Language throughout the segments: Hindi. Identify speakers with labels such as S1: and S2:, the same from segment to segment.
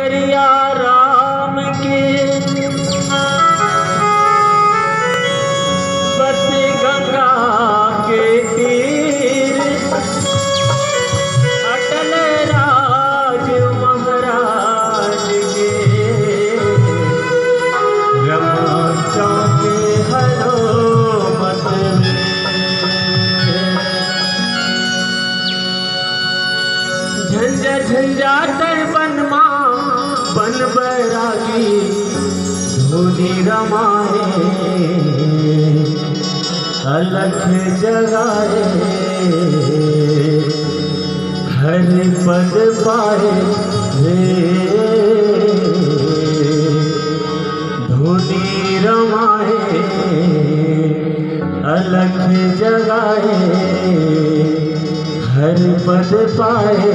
S1: करिया राम के बस गंगा के तीर अटल राज महाराज के रमा चौके हरो मत में झंझा झंझाटर बनमा बन बैरागी धोनी रमाए अलख जगाए हर पद पाए धोनी रमाए अलख जगाए हर पद पाए।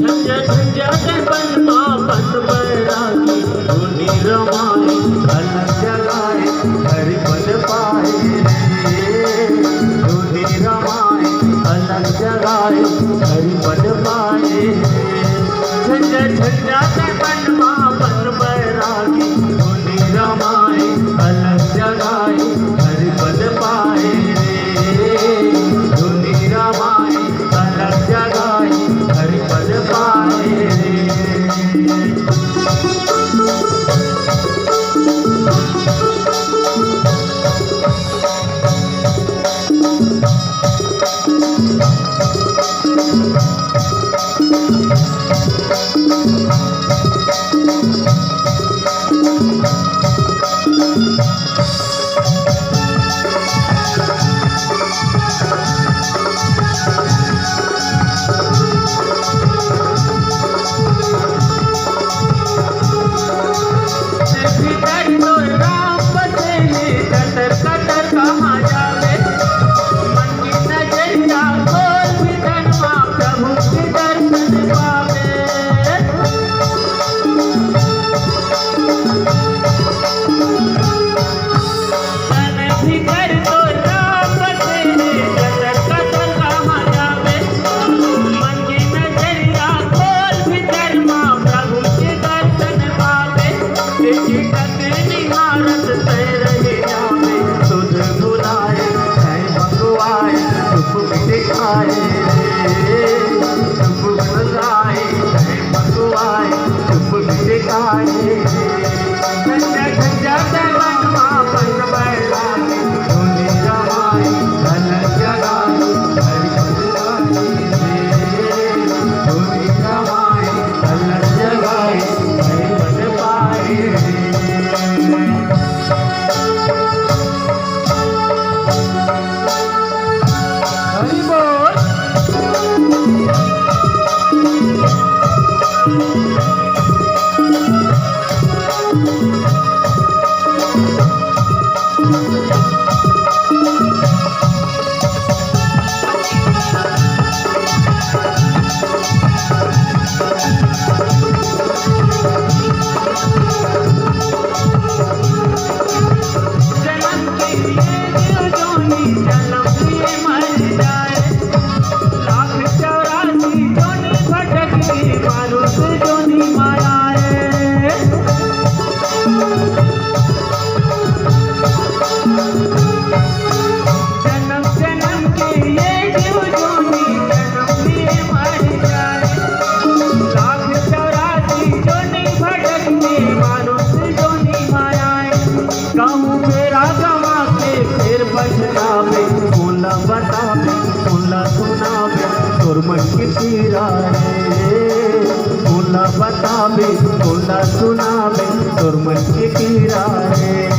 S1: झंझा झंझाटर बनमा बन बैरागी धोनी रमाए अलख जगाए हर पद पाए धोनी रमाए अलख जगाए हर पद पाए। झंझा झंझाटर बनमा बन बैरागी धोनी रमाए अलख जगाए हर पद पाए धोनी रमाए अलख जगाए हर पद पाए। बतावे बोला सुनावे तोर मन के पीरा है।